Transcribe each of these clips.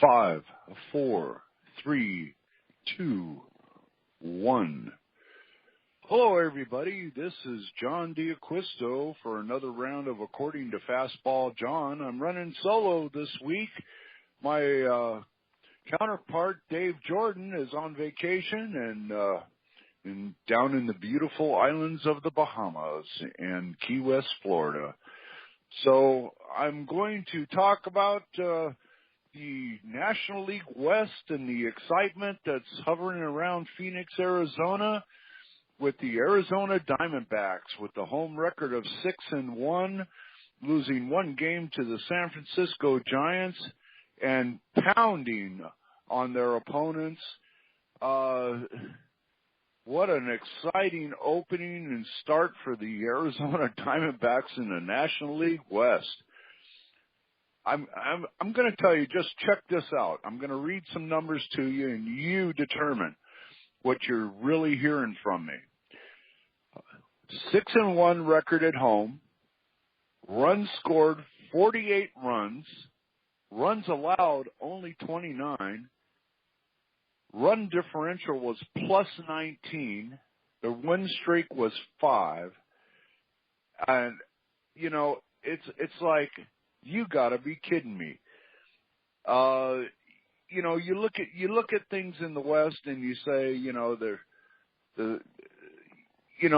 5, 4, 3, 2, 1. Hello, everybody. This is John D'Acquisto for another round of According to Fastball John. I'm running solo this week. My counterpart, Dave Jordon, is on vacation and down in the beautiful islands of the Bahamas and Key West, Florida. So I'm going to talk about the National League West and the excitement that's hovering around Phoenix, Arizona, with the Arizona Diamondbacks with the home record of 6-1, losing one game to the San Francisco Giants and pounding on their opponents. What an exciting opening and start for the Arizona Diamondbacks in the National League West. I'm going to tell you, just check this out. I'm going to read some numbers to you, and you determine what you're really hearing from me. 6-1 record at home. Runs scored 48 runs. Runs allowed only 29. Run differential was plus 19. The win streak was 5. And, you know, it's like, you gotta be kidding me. You know, you look at things in the West and you say, you know,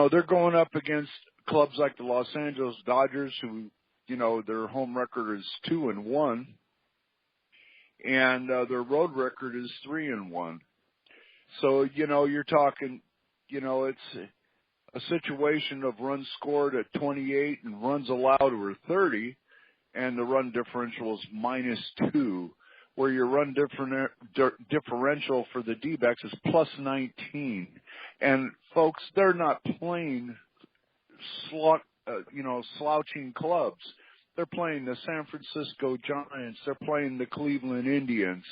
they're going up against clubs like the Los Angeles Dodgers, who, you know, their home record is 2-1, and their road record is 3-1. So, you know, you're talking, you know, it's a situation of runs scored at 28 and runs allowed were 30. And the run differential is -2, where your run differential for the D-backs is plus 19. And folks, they're not playing slouching clubs. They're playing the San Francisco Giants. They're playing the Cleveland Indians.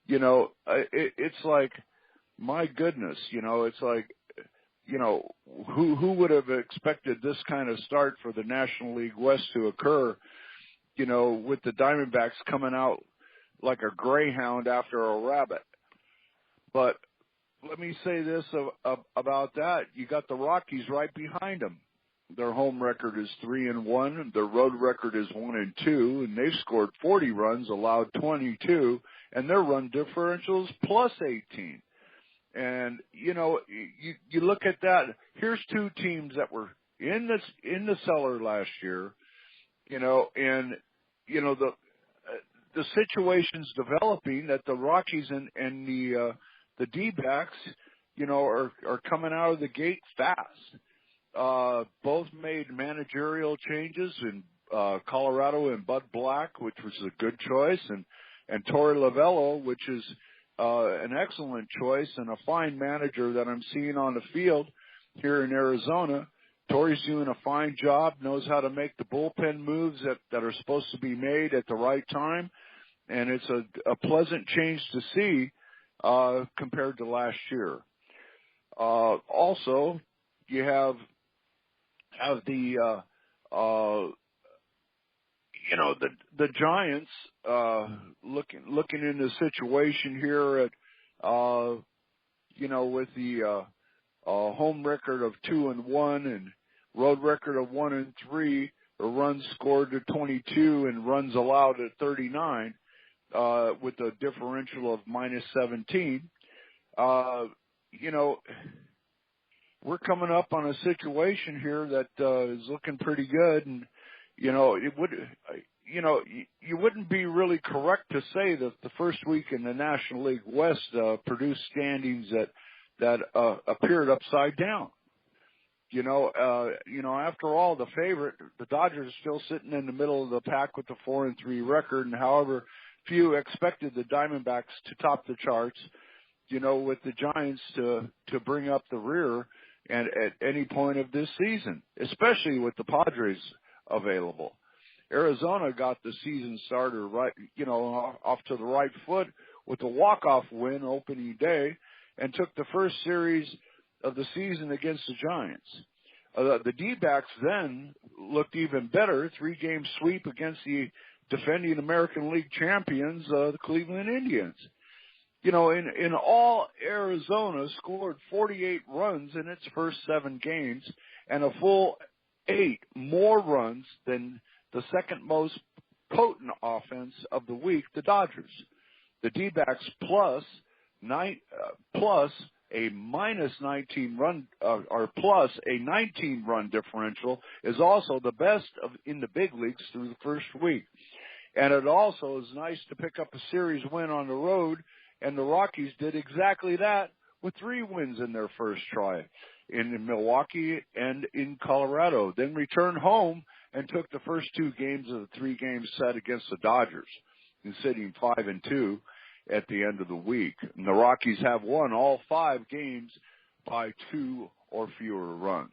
You know, it's like, my goodness, you know, it's like, you know, who would have expected this kind of start for the National League West to occur? You know, with the Diamondbacks coming out like a greyhound after a rabbit. But let me say this about that. You got the Rockies right behind them. Their home record is 3-1. Their road record is 1-2, and they've scored 40 runs, allowed 22, and their run differential is plus 18. And, you know, you look at that. Here's two teams that were in the cellar last year. You know, and, you know, the situation's developing that the Rockies and the D-backs, you know, are coming out of the gate fast. Both made managerial changes in Colorado and Bud Black, which was a good choice, and Torey Lovullo, which is an excellent choice and a fine manager that I'm seeing on the field here in Arizona. Torey's doing a fine job, knows how to make the bullpen moves that are supposed to be made at the right time, and it's a pleasant change to see compared to last year. Also, you have the you know, the Giants looking in the situation here at you know, with the home record of 2-1 and road record of 1-3, or runs scored to 22 and runs allowed at 39, with a differential of -17. You know, we're coming up on a situation here that is looking pretty good, and you know, you wouldn't be really correct to say that the first week in the National League West produced standings that appeared upside down. You know, after all, the favorite, the Dodgers, are still sitting in the middle of the pack with the 4-3 record, and however few expected the Diamondbacks to top the charts, you know, with the Giants to bring up the rear and at any point of this season, especially with the Padres available. Arizona got the season starter right, you know, off to the right foot with a walk-off win opening day, and took the first series of the season against the Giants. The D-backs then looked even better, 3-game sweep against the defending American League champions, the Cleveland Indians. In all, Arizona scored 48 runs in its first 7 games and a full 8 more runs than the second most potent offense of the week, the Dodgers. The D-backs plus a minus 19 run or plus a 19 run differential is also the best in the big leagues through the first week. And it also is nice to pick up a series win on the road, and the Rockies did exactly that with 3 wins in their first try in Milwaukee and in Colorado, then returned home and took the first 2 games of the 3-game set against the Dodgers, and sitting 5-2 at the end of the week. And the Rockies have won all 5 games by 2 or fewer runs.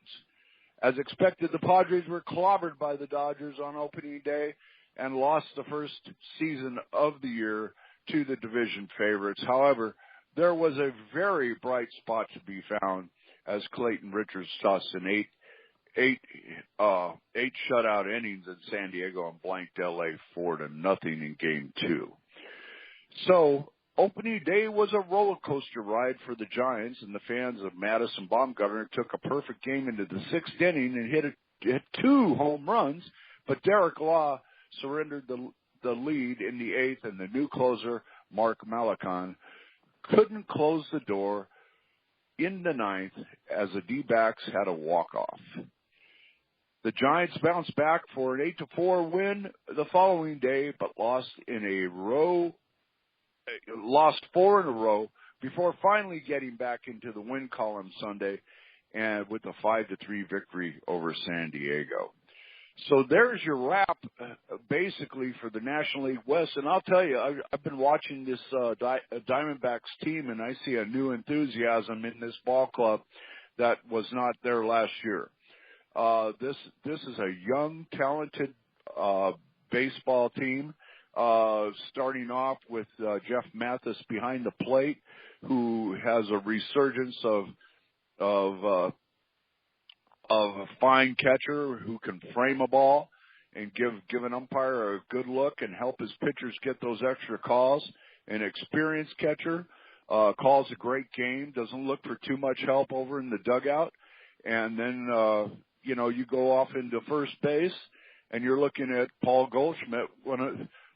As expected, the Padres were clobbered by the Dodgers on opening day and lost the first season of the year to the division favorites. However, there was a very bright spot to be found as Clayton Richards tossed an 8 shutout innings in San Diego and blanked LA 4-0 in Game 2. So, opening day was a roller coaster ride for the Giants, and the fans of Madison Bumgarner took a perfect game into the 6th inning and hit 2 home runs, but Derek Law surrendered the lead in the 8th, and the new closer, Mark Malakon, couldn't close the door in the 9th as the D-backs had a walk-off. The Giants bounced back for an 8-4 win the following day, but lost 4 in a row before finally getting back into the win column Sunday and with a 5-3 victory over San Diego. So there's your wrap, basically, for the National League West. And I'll tell you, I've been watching this Diamondbacks team, and I see a new enthusiasm in this ball club that was not there last year. This is a young, talented baseball team, starting off with Jeff Mathis behind the plate, who has a resurgence of a fine catcher who can frame a ball and give an umpire a good look and help his pitchers get those extra calls. An experienced catcher calls a great game, doesn't look for too much help over in the dugout. And then, you go off into first base, and you're looking at Paul Goldschmidt,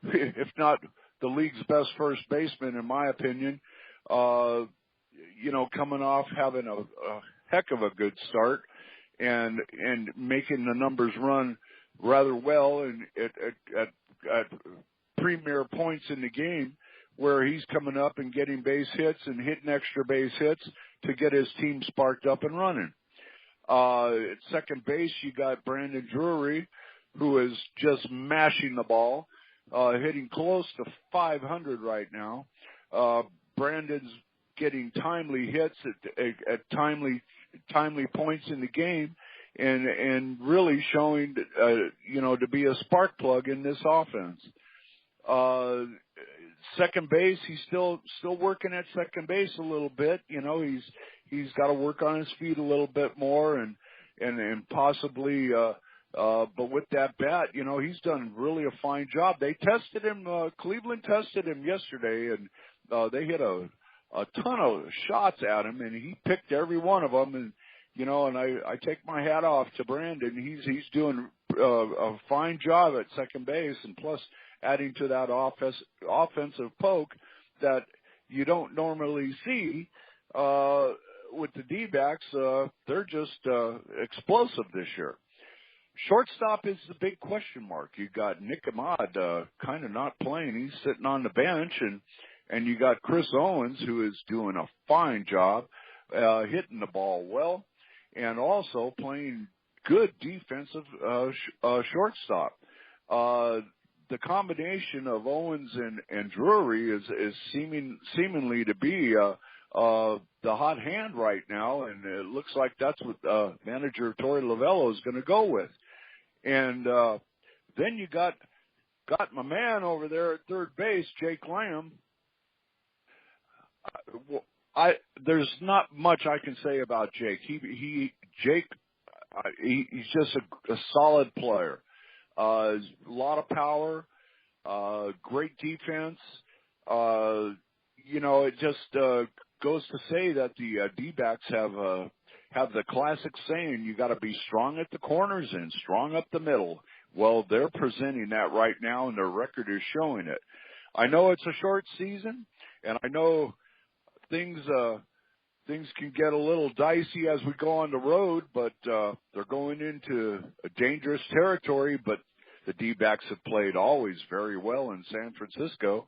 if not the league's best first baseman, in my opinion, coming off having a heck of a good start and making the numbers run rather well and at premier points in the game, where he's coming up and getting base hits and hitting extra base hits to get his team sparked up and running. At second base, you got Brandon Drury, who is just mashing the ball, hitting close to 500 right now. Brandon's getting timely hits at timely points in the game, and really showing to be a spark plug in this offense. Second base, he's still working at second base a little bit. He's got to work on his feet a little bit more, and possibly. But with that bat, he's done really a fine job. They tested him. Cleveland tested him yesterday, and they hit a ton of shots at him, and he picked every one of them. And and I take my hat off to Brandon. He's doing a fine job at second base, and plus adding to that offensive poke that you don't normally see with the D-backs. They're just explosive this year. Shortstop is the big question mark. You got Nick Ahmad kind of not playing. He's sitting on the bench, and you got Chris Owens, who is doing a fine job hitting the ball well, and also playing good defensive shortstop. The combination of Owens and Drury is seemingly to be the hot hand right now, and it looks like that's what manager Torey Lovello is going to go with. And then you got my man over there at third base, Jake Lamb. There's not much I can say about Jake. He's just a solid player. A lot of power, great defense. It just goes to say that the D-backs have the classic saying, you got to be strong at the corners and strong up the middle. Well, they're presenting that right now, and their record is showing it. I know it's a short season, and I know things can get a little dicey as we go on the road, but they're going into a dangerous territory. But the D-backs have played always very well in San Francisco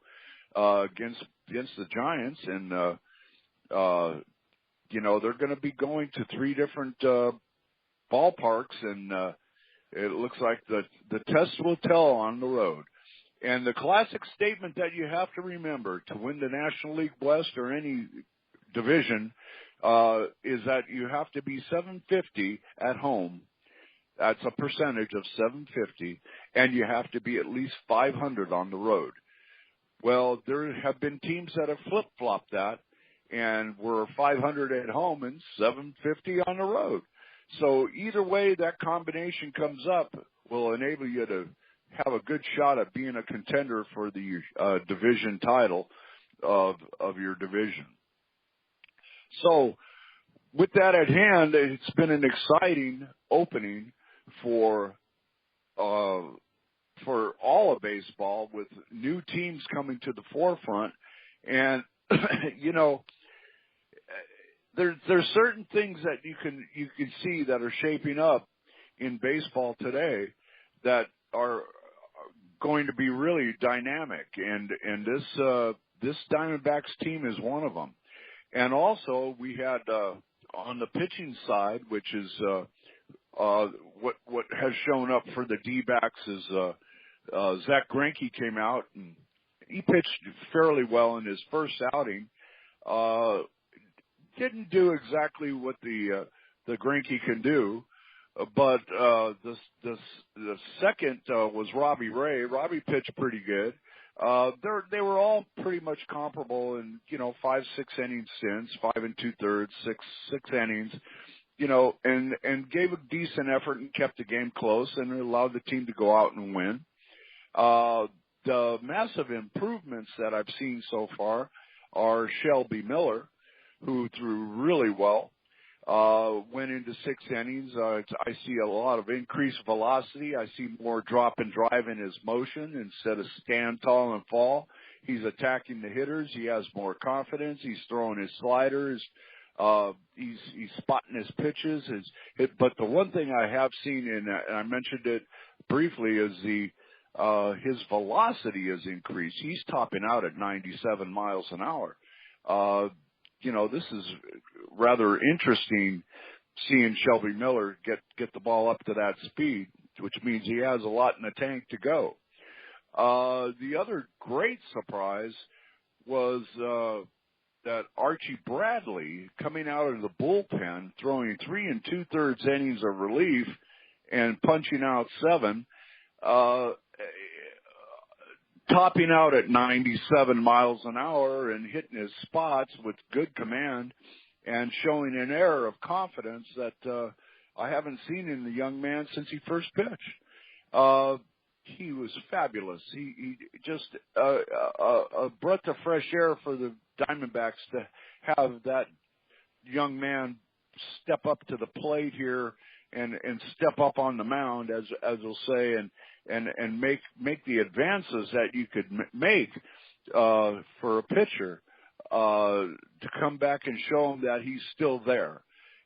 against the Giants, and they're going to be going to 3 different ballparks, and it looks like the test will tell on the road. And the classic statement that you have to remember to win the National League West or any division is that you have to be 750 at home. That's a percentage of 750, and you have to be at least 500 on the road. Well, there have been teams that have flip-flopped that, and were 500 at home and 750 on the road. So either way that combination comes up will enable you to have a good shot at being a contender for the division title of your division. So with that at hand, it's been an exciting opening for all of baseball, with new teams coming to the forefront. And there's certain things that you can see that are shaping up in baseball today that are going to be really dynamic, and this Diamondbacks team is one of them. And also we had on the pitching side, which is what has shown up for the D-backs, is Zach Greinke came out and he pitched fairly well in his first outing. Didn't do exactly what the Greinke can do, but the second was Robbie Ray. Robbie pitched pretty good. They were all pretty much comparable in 5-6 innings stints, 5 2/3, six innings, and gave a decent effort and kept the game close and allowed the team to go out and win. The massive improvements that I've seen so far are Shelby Miller, who threw really well, went into 6 innings. I see a lot of increased velocity. I see more drop and drive in his motion instead of stand tall and fall. He's attacking the hitters. He has more confidence. He's throwing his sliders. He's spotting his pitches. But the one thing I have seen, and I mentioned it briefly, is his velocity has increased. He's topping out at 97 miles an hour. This is rather interesting, seeing Shelby Miller get the ball up to that speed, which means he has a lot in the tank to go. The other great surprise was that Archie Bradley, coming out of the bullpen, throwing 3 2/3 innings of relief and punching out 7, topping out at 97 miles an hour and hitting his spots with good command and showing an air of confidence that I haven't seen in the young man since he first pitched. He was fabulous. He just a breath of fresh air for the Diamondbacks to have that young man step up to the plate here and step up on the mound, as we'll say, and make the advances that you could make for a pitcher to come back and show him that he's still there.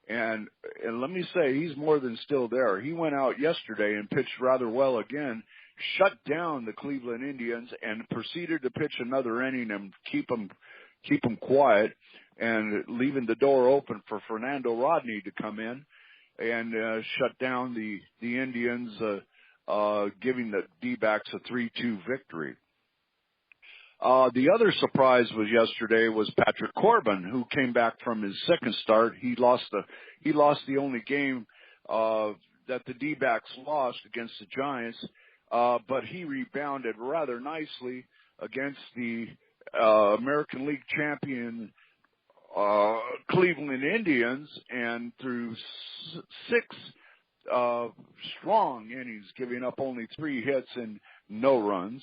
And let me say, he's more than still there. He went out yesterday and pitched rather well again, shut down the Cleveland Indians, and proceeded to pitch another inning and keep them quiet, and leaving the door open for Fernando Rodney to come in and shut down the Indians, giving the D-backs a 3-2 victory. The other surprise yesterday was Patrick Corbin, who came back from his second start. He lost the only game that the D-backs lost against the Giants, but he rebounded rather nicely against the American League champion Cleveland Indians, and through 6 strong innings, giving up only 3 hits and no runs,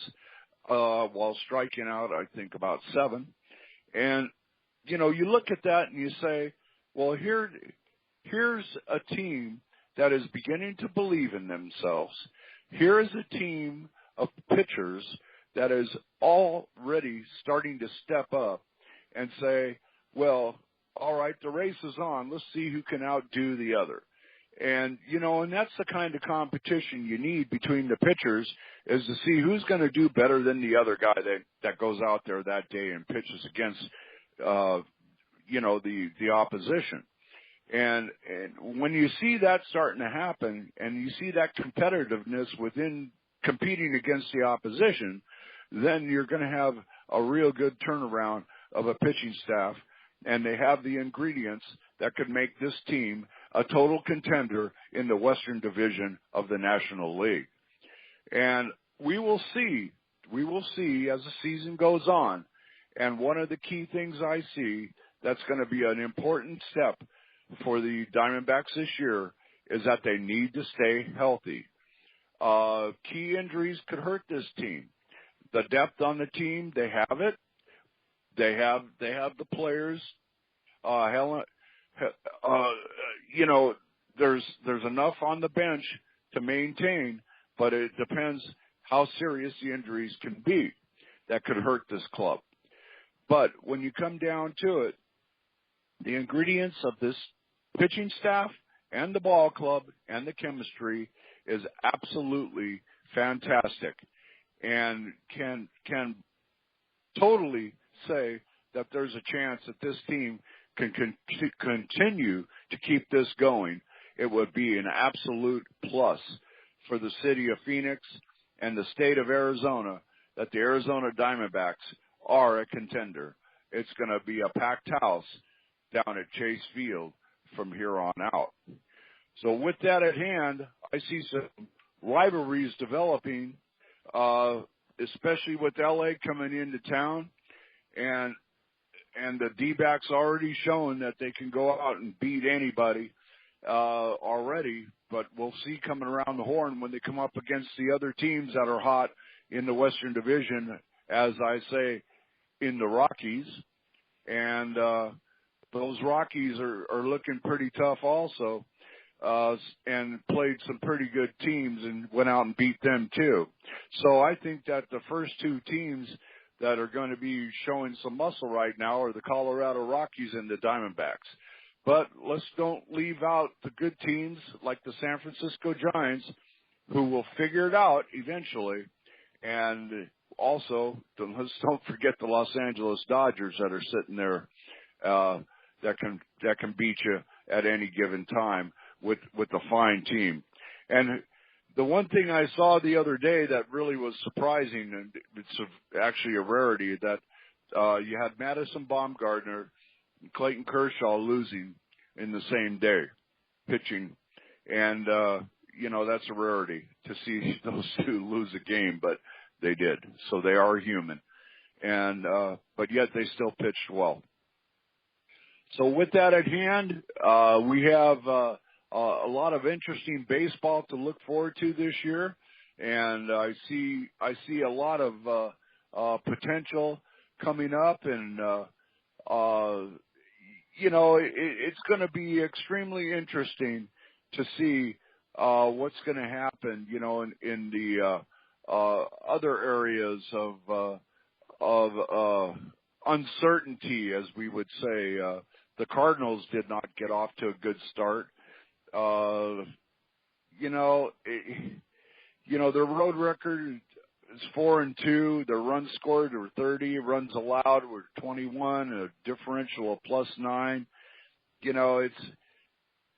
while striking out, I think, about 7. And, you know, you look at that and you say, well, here's a team that is beginning to believe in themselves. Here is a team of pitchers that is already starting to step up and say, well, all right, the race is on. Let's see who can outdo the other. And, you know, and that's the kind of competition you need between the pitchers, is to see who's going to do better than the other guy that goes out there that day and pitches against, you know, the opposition. And when you see that starting to happen, and you see that competitiveness within competing against the opposition, then you're going to have a real good turnaround of a pitching staff, and they have the ingredients that could make this team a total contender in the Western Division of the National League. And we will see as the season goes on. And one of the key things I see that's going to be an important step for the Diamondbacks this year is that they need to stay healthy. Key injuries could hurt this team. The depth on the team, they have it. They have the players. You know, there's enough on the bench to maintain, but it depends how serious the injuries can be that could hurt this club. But when you come down to it, the ingredients of this pitching staff and the ball club and the chemistry is absolutely fantastic, and can totally say that there's a chance that this team can continue to keep this going. It would be an absolute plus for the city of Phoenix and the state of Arizona that the Arizona Diamondbacks are a contender. It's going to be a packed house down at Chase Field from here on out. So with that at hand, I see some rivalries developing, especially with LA coming into town, and the D-backs already showing that they can go out and beat anybody already. But we'll see coming around the horn when they come up against the other teams that are hot in the Western Division, as I say, in the Rockies. And those Rockies are looking pretty tough also, and played some pretty good teams and went out and beat them too. So I think that the first two teams that are going to be showing some muscle right now are the Colorado Rockies and the Diamondbacks. But let's don't leave out the good teams like the San Francisco Giants, who will figure it out eventually. And also, let's don't forget the Los Angeles Dodgers that are sitting there that can beat you at any given time with a fine team. And the one thing I saw the other day that really was surprising, and it's actually a rarity, that you had Madison Bumgarner and Clayton Kershaw losing in the same day, pitching. And, you know, that's a rarity to see those two lose a game, but they did. So they are human. And but yet they still pitched well. So with that at hand, we have a lot of interesting baseball to look forward to this year, and I see a lot of potential coming up, and you know, it's going to be extremely interesting to see what's going to happen, you know, in the other areas of uncertainty, as we would say. The Cardinals did not get off to a good start. You know, their road record is 4-2. Their runs scored were 30. Runs allowed were 21. A differential of +9. You know, it's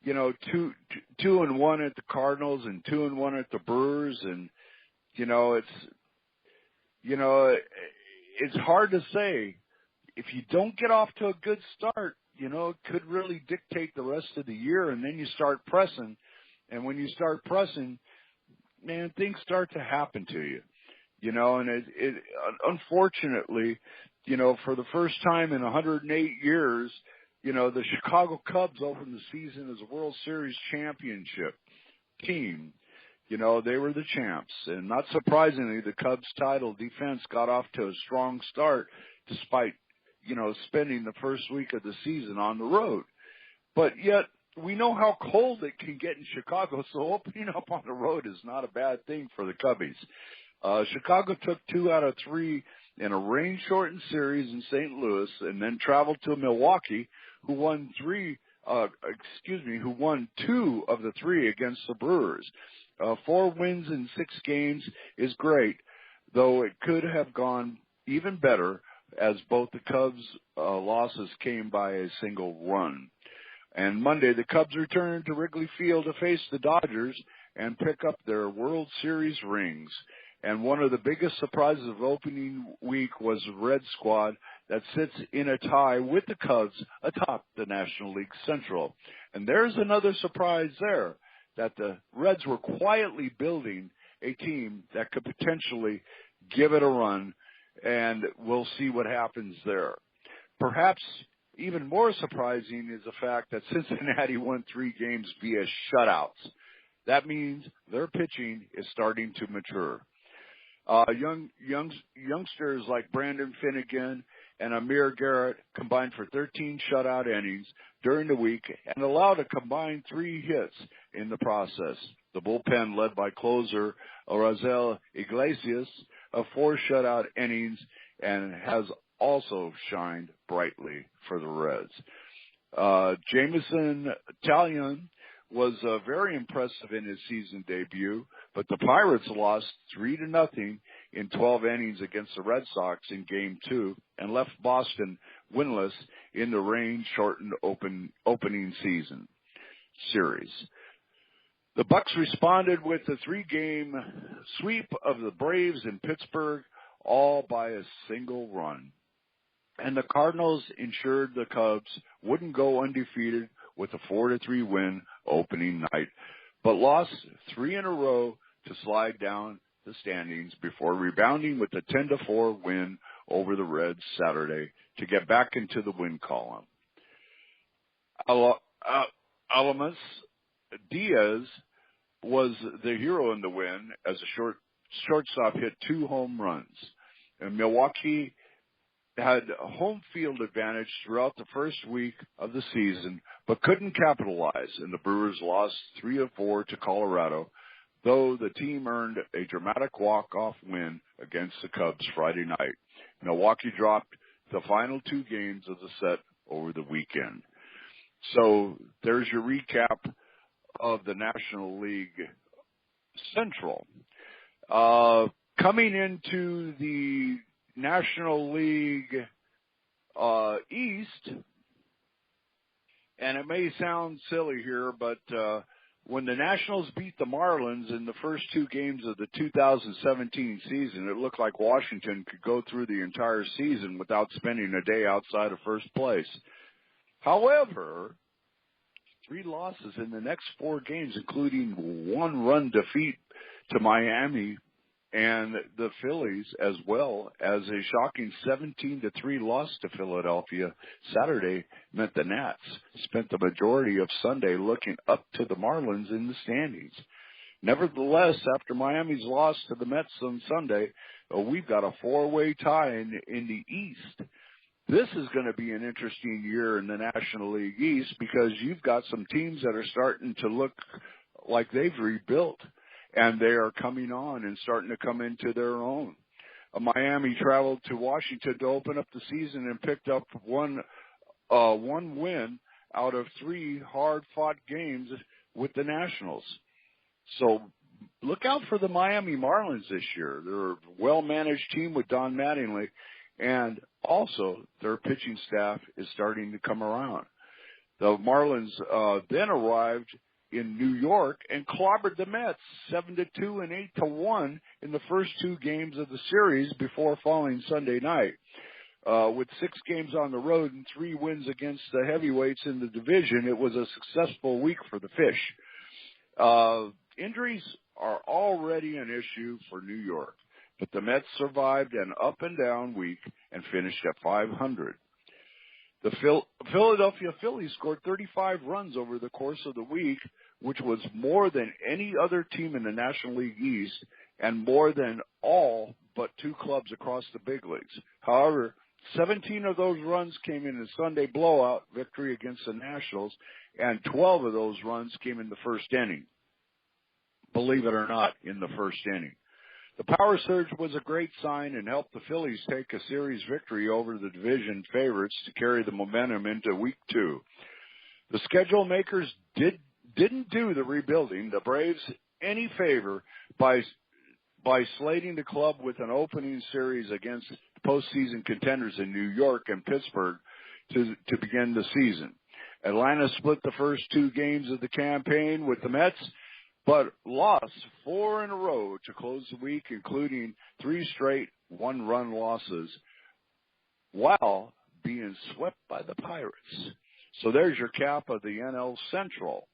2-1 at the Cardinals and 2-1 at the Brewers, and it's hard to say. If you don't get off to a good start, you know, it could really dictate the rest of the year, and then you start pressing. And when you start pressing, man, things start to happen to you, you know, and it unfortunately, you know, for the first time in 108 years, you know, the Chicago Cubs opened the season as a World Series championship team. You know, they were the champs. And not surprisingly, the Cubs' title defense got off to a strong start despite, you know, spending the first week of the season on the road. But yet, we know how cold it can get in Chicago, so opening up on the road is not a bad thing for the Cubbies. Chicago took 2 out of 3 in a rain-shortened series in St. Louis, and then traveled to Milwaukee, who won 2 of the 3 against the Brewers. 4 wins in 6 games is great, though it could have gone even better as both the Cubs' losses came by a single run. And Monday, the Cubs returned to Wrigley Field to face the Dodgers and pick up their World Series rings. And one of the biggest surprises of opening week was the Red squad that sits in a tie with the Cubs atop the National League Central. And there's another surprise there, that the Reds were quietly building a team that could potentially give it a run, and we'll see what happens there. Perhaps even more surprising is the fact that Cincinnati won 3 games via shutouts. That means their pitching is starting to mature. Youngsters like Brandon Finnegan and Amir Garrett combined for 13 shutout innings during the week and allowed a combined 3 hits in the process. The bullpen, led by closer Razel Iglesias, of 4 shutout innings, and has also shined brightly for the Reds. Jameson Taillon was very impressive in his season debut, but the Pirates lost 3-0 in 12 innings against the Red Sox in Game 2 and left Boston winless in the rain-shortened opening season series. The Bucks responded with a 3-game sweep of the Braves in Pittsburgh, all by a single run. And the Cardinals ensured the Cubs wouldn't go undefeated with a 4-3 win opening night, but lost 3 in a row to slide down the standings before rebounding with a 10-4 win over the Reds Saturday to get back into the win column. Alamas Diaz was the hero in the win as a shortstop hit 2 home runs. And Milwaukee had home field advantage throughout the first week of the season, but couldn't capitalize, and the Brewers lost 3-4 to Colorado, though the team earned a dramatic walk-off win against the Cubs Friday night. Milwaukee dropped the final 2 games of the set over the weekend. So there's your recap of the National League Central. Coming into the National League East, and it may sound silly here, but when the Nationals beat the Marlins in the first 2 games of the 2017 season, it looked like Washington could go through the entire season without spending a day outside of first place. However, 3 losses in the next 4 games, including 1-run defeat to Miami and the Phillies, as well as a shocking 17-3 loss to Philadelphia Saturday, meant the Nats spent the majority of Sunday looking up to the Marlins in the standings. Nevertheless, after Miami's loss to the Mets on Sunday, we've got a 4-way tie in the East. This is going to be an interesting year in the National League East because you've got some teams that are starting to look like they've rebuilt, and they are coming on and starting to come into their own. Miami traveled to Washington to open up the season and picked up one win out of 3 hard-fought games with the Nationals. So look out for the Miami Marlins this year. They're a well-managed team with Don Mattingly, and also their pitching staff is starting to come around. The Marlins then arrived in New York and clobbered the Mets 7-2 and 8-1 in the first 2 games of the series before falling Sunday night. With 6 games on the road and 3 wins against the heavyweights in the division, it was a successful week for the Fish. Injuries are already an issue for New York, but the Mets survived an up-and-down week and finished at .500. The Philadelphia Phillies scored 35 runs over the course of the week, which was more than any other team in the National League East and more than all but two clubs across the big leagues. However, 17 of those runs came in a Sunday blowout victory against the Nationals, and 12 of those runs came in the first inning. Believe it or not, in the first inning. The power surge was a great sign and helped the Phillies take a series victory over the division favorites to carry the momentum into Week 2. The schedule makers didn't do the rebuilding the Braves any favor by slating the club with an opening series against postseason contenders in New York and Pittsburgh to begin the season. Atlanta split the first two games of the campaign with the Mets, but lost 4 in a row to close the week, including 3 straight one-run losses, while being swept by the Pirates. So there's your cap of the NL Central.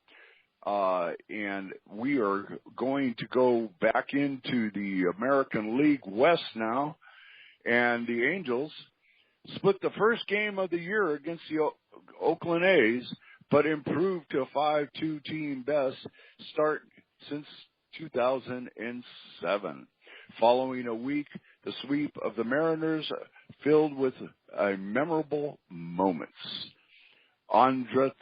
And we are going to go back into the American League West now. And the Angels split the first game of the year against the Oakland A's, but improved to a 5-2 team best start since 2007. Following a week, the sweep of the Mariners filled with memorable moments. Andrelton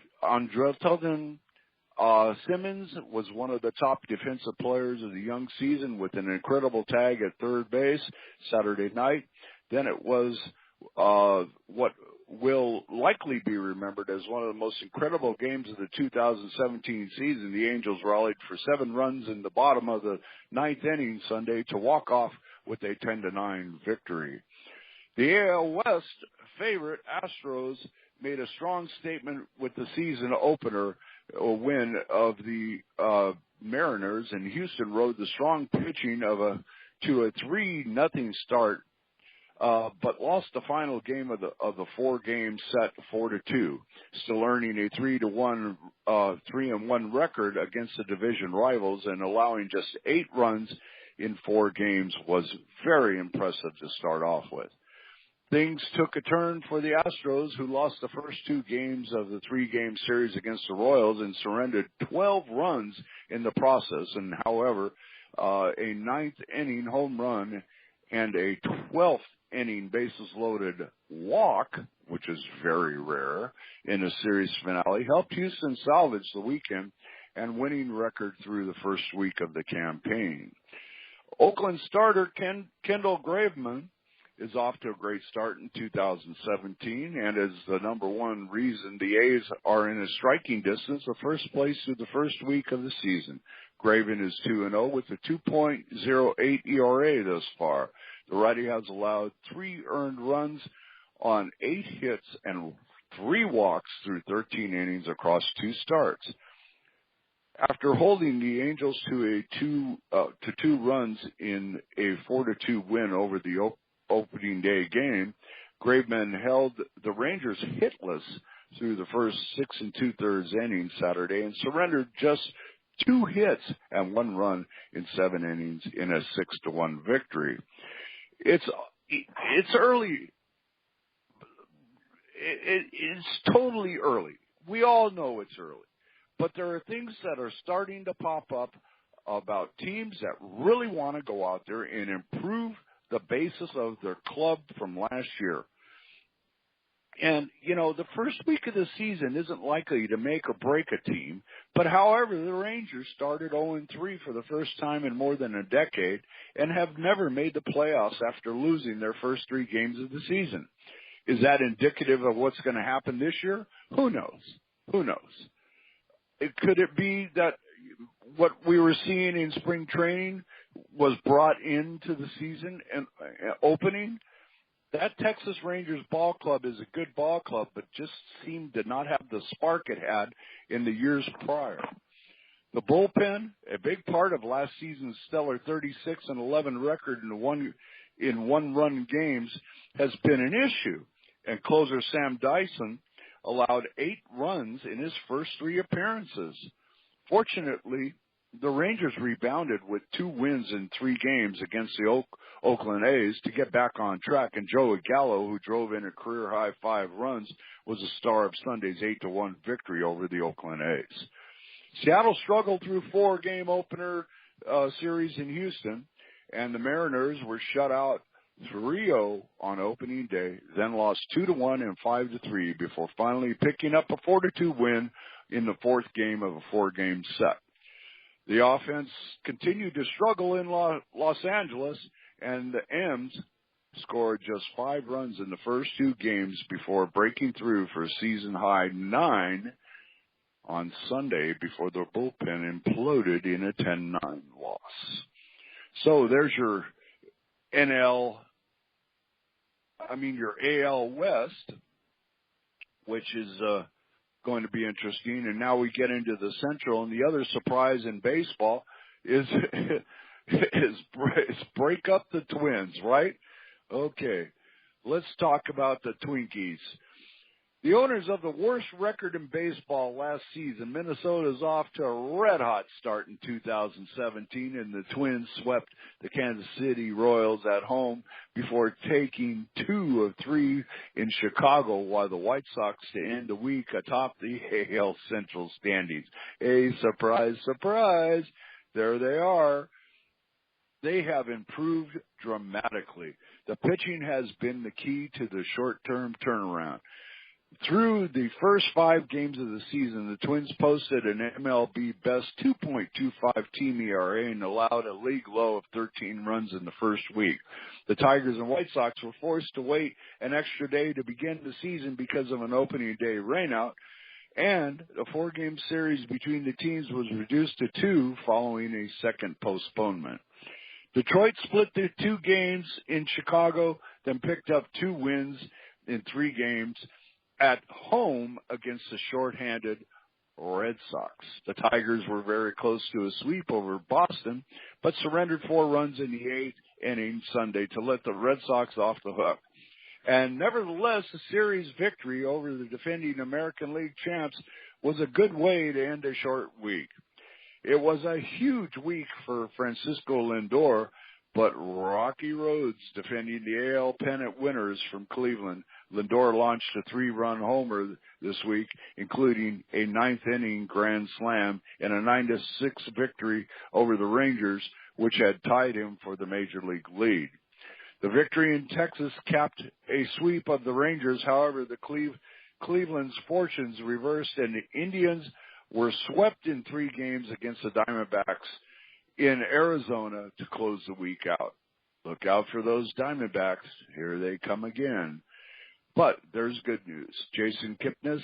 Simmons was one of the top defensive players of the young season with an incredible tag at third base Saturday night. Then it was what will likely be remembered as one of the most incredible games of the 2017 season. The Angels rallied for 7 runs in the bottom of the 9th inning Sunday to walk off with a 10-9 victory. The AL West favorite Astros made a strong statement with the season opener win of the Mariners, and Houston rode the strong pitching to a 3-0 start, but lost the final game of the 4-game set 4-2, still earning a 3-1 record against the division rivals, and allowing just 8 runs in 4 games was very impressive to start off with. Things took a turn for the Astros, who lost the first 2 games of the 3-game series against the Royals and surrendered 12 runs in the process. And however, a 9th-inning home run and a 12th-inning bases-loaded walk, which is very rare in a series finale, helped Houston salvage the weekend and winning record through the first week of the campaign. Oakland starter Kendall Graveman is off to a great start in 2017 and is the number one reason the A's are in a striking distance of first place through the first week of the season. Graven is 2-0 with a 2.08 ERA thus far. The righty has allowed 3 earned runs on 8 hits and 3 walks through 13 innings across 2 starts. After holding the Angels to 2 runs in a 4-2 win over the opening day game, Graveman held the Rangers hitless through the first 6 2/3 innings Saturday and surrendered just 2 hits and 1 run in 7 innings in a 6-1 victory. It's early. It's totally early. We all know it's early. But there are things that are starting to pop up about teams that really want to go out there and improve the basis of their club from last year. And, the first week of the season isn't likely to make or break a team, but however, the Rangers started 0-3 for the first time in more than a decade and have never made the playoffs after losing their first 3 games of the season. Is that indicative of what's going to happen this year? Who knows? Could it be that what we were seeing in spring training was brought into the season and opening? That Texas Rangers ball club is a good ball club, but just seemed to not have the spark it had in the years prior. The bullpen, a big part of last season's stellar 36-11 record in one-run games, has been an issue, and closer Sam Dyson allowed 8 runs in his first 3 appearances. Fortunately, the Rangers rebounded with 2 wins in 3 games against the Oakland A's to get back on track, and Joey Gallo, who drove in a career-high 5 runs, was the star of Sunday's 8-1 victory over the Oakland A's. Seattle struggled through 4-game opener series in Houston, and the Mariners were shut out 3-0 on opening day, then lost 2-1 and 5-3 before finally picking up a 4-2 win in the 4th game of a 4-game set. The offense continued to struggle in Los Angeles, and the M's scored just 5 runs in the first 2 games before breaking through for a season-high 9 on Sunday before the bullpen imploded in a 10-9 loss. So there's your your AL West, which is going to be interesting. And now we get into the Central, and the other surprise in baseball is break up the Twins, right? Okay, let's talk about the Twinkies. The owners of the worst record in baseball last season, Minnesota's off to a red-hot start in 2017, and the Twins swept the Kansas City Royals at home before taking 2 of 3 in Chicago, while the White Sox to end the week atop the AL Central standings. Hey, surprise, surprise, there they are. They have improved dramatically. The pitching has been the key to the short-term turnaround. Through the first 5 games of the season, the Twins posted an MLB best 2.25 team ERA and allowed a league low of 13 runs in the first week. The Tigers and White Sox were forced to wait an extra day to begin the season because of an opening day rainout, and a 4-game series between the teams was reduced to 2 following a second postponement. Detroit split the 2 games in Chicago, then picked up 2 wins in 3 games at home against the shorthanded Red Sox. The Tigers were very close to a sweep over Boston, but surrendered 4 runs in the 8th inning Sunday to let the Red Sox off the hook. And nevertheless, a series victory over the defending American League champs was a good way to end a short week. It was a huge week for Francisco Lindor, but rocky roads defending the AL pennant winners from Cleveland. Lindor launched a 3-run homer this week, including a 9th-inning grand slam and a 9-6 victory over the Rangers, which had tied him for the Major League lead. The victory in Texas capped a sweep of the Rangers. However, the Cleveland's fortunes reversed, and the Indians were swept in 3 games against the Diamondbacks in Arizona to close the week out. Look out for those Diamondbacks. Here they come again. But there's good news. Jason Kipnis,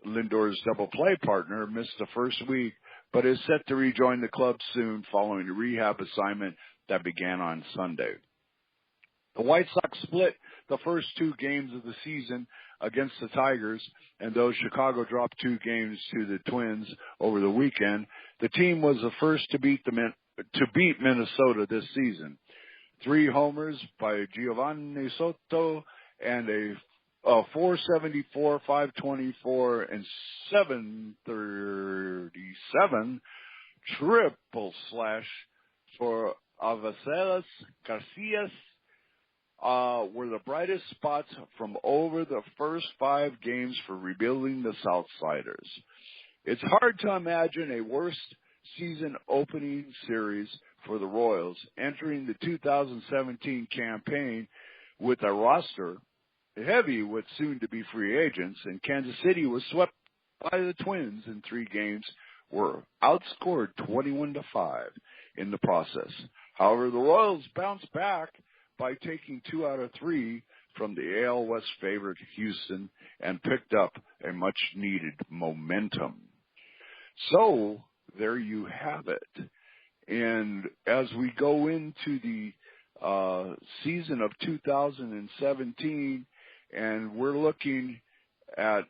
Lindor's double-play partner, missed the first week, but is set to rejoin the club soon following a rehab assignment that began on Sunday. The White Sox split the first 2 games of the season against the Tigers, and though Chicago dropped 2 games to the Twins over the weekend, the team was the first to beat Minnesota this season. 3 homers by Giovanni Soto and a 474, 524, and 737 triple slash for Avisaíl Garcias were the brightest spots from over the first 5 games for rebuilding the Southsiders. It's hard to imagine a worse season opening series for the Royals, entering the 2017 campaign with a roster heavy with soon-to-be free agents, and Kansas City was swept by the Twins in 3 games, were outscored 21-5 in the process. However, the Royals bounced back by taking 2 out of 3 from the AL West favorite Houston and picked up a much-needed momentum. So there you have it. And as we go into the season of 2017, and we're looking at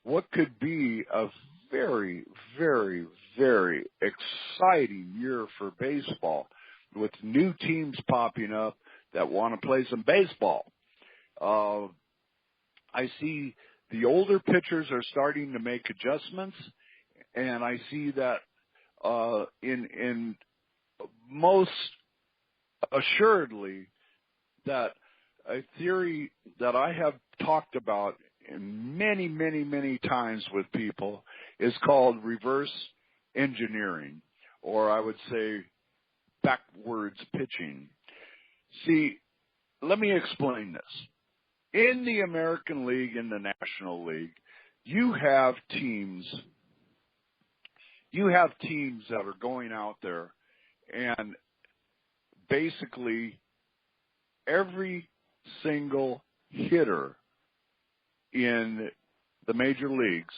what could be a very, very, very exciting year for baseball, with new teams popping up that want to play some baseball. I see the older pitchers are starting to make adjustments, and I see that in most assuredly that a theory that I have talked about many, many, many times with people is called reverse engineering, or I would say backwards pitching. See, let me explain this. In the American League, in the National League, you have teams that are going out there, and basically every single hitter in the major leagues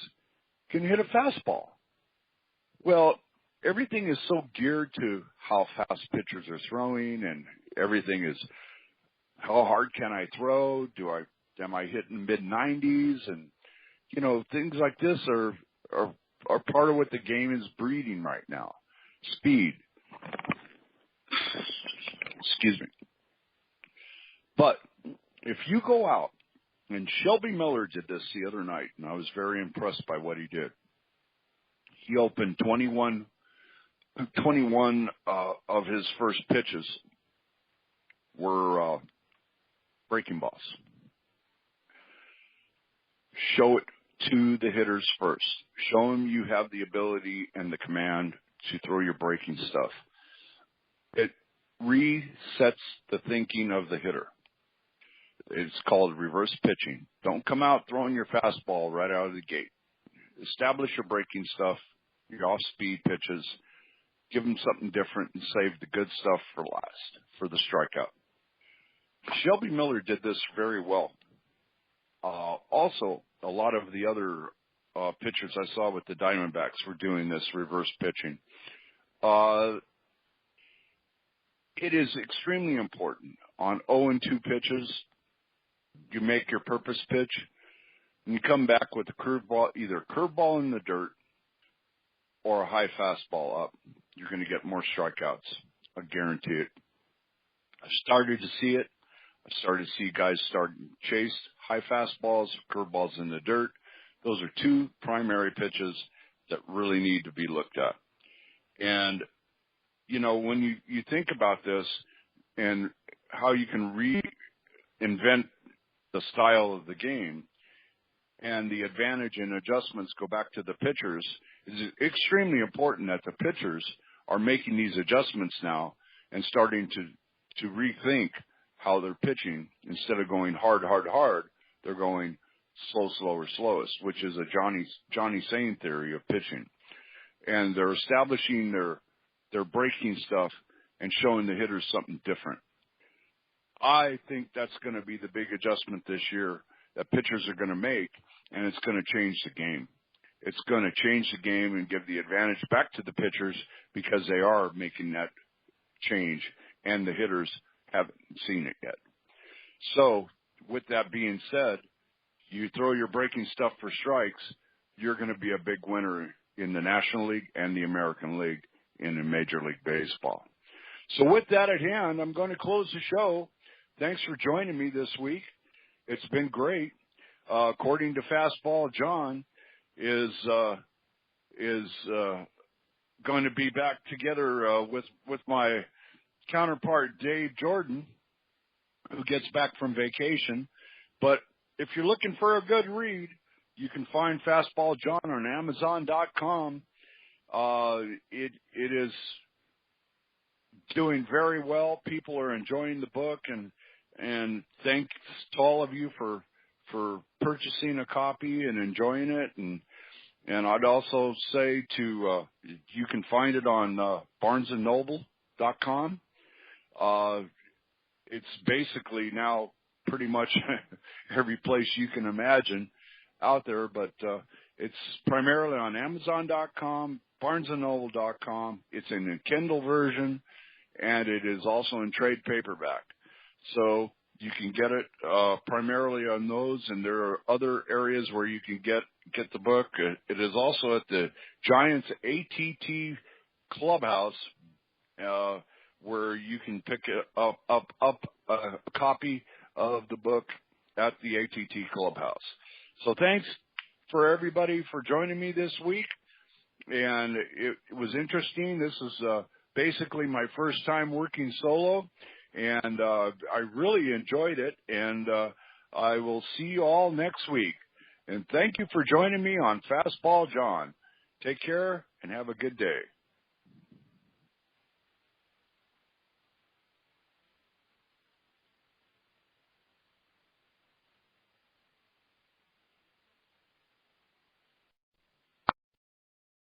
can hit a fastball. Well, everything is so geared to how fast pitchers are throwing, and everything is how hard can I throw? Am I hitting mid-90s? And things like this are part of what the game is breeding right now. Speed. Excuse me. But if you go out, and Shelby Miller did this the other night, and I was very impressed by what he did. He opened 21 of his first pitches were breaking balls. Show it to the hitters first. Show them you have the ability and the command to throw your breaking stuff. It resets the thinking of the hitter. It's called reverse pitching. Don't come out throwing your fastball right out of the gate. Establish your breaking stuff, your off-speed pitches. Give them something different and save the good stuff for last, for the strikeout. Shelby Miller did this very well. Also, a lot of the other pitchers I saw with the Diamondbacks were doing this reverse pitching. It is extremely important. On 0-2 pitches, you make your purpose pitch, and you come back with a curveball, either a curveball in the dirt or a high fastball up. You're going to get more strikeouts. I guarantee it. I started to see it. I started to see guys starting to chase high fastballs, curveballs in the dirt. Those are two primary pitches that really need to be looked at. And, when you think about this and how you can reinvent the style of the game, and the advantage and adjustments go back to the pitchers, it's extremely important that the pitchers are making these adjustments now and starting to rethink how they're pitching. Instead of going hard, they're going slow, slower, slowest, which is a Johnny Sane theory of pitching. And they're establishing their breaking stuff and showing the hitters something different. I think that's going to be the big adjustment this year that pitchers are going to make, and it's going to change the game. It's going to change the game and give the advantage back to the pitchers because they are making that change, and the hitters haven't seen it yet. So with that being said, you throw your breaking stuff for strikes, you're going to be a big winner in the National League and the American League in Major League Baseball. So with that at hand, I'm going to close the show. Thanks for joining me this week. It's been great. According to Fastball, John is going to be back together with my counterpart Dave Jordon, who gets back from vacation. But if you're looking for a good read, you can find Fastball John on Amazon.com. It is doing very well. People are enjoying the book, and thanks to all of you for purchasing a copy and enjoying it. And I'd also say you can find it on BarnesandNoble.com. It's basically now pretty much every place you can imagine out there, but it's primarily on Amazon.com, BarnesandNoble.com. It's in the Kindle version, and it is also in trade paperback. So you can get it primarily on those, and there are other areas where you can get the book. It is also at the Giants ATT Clubhouse, where you can pick up a copy of the book at the ATT Clubhouse. So thanks for everybody for joining me this week, and it was interesting. This is basically my first time working solo, and I really enjoyed it, and I will see you all next week. And thank you for joining me on Fastball John. Take care and have a good day.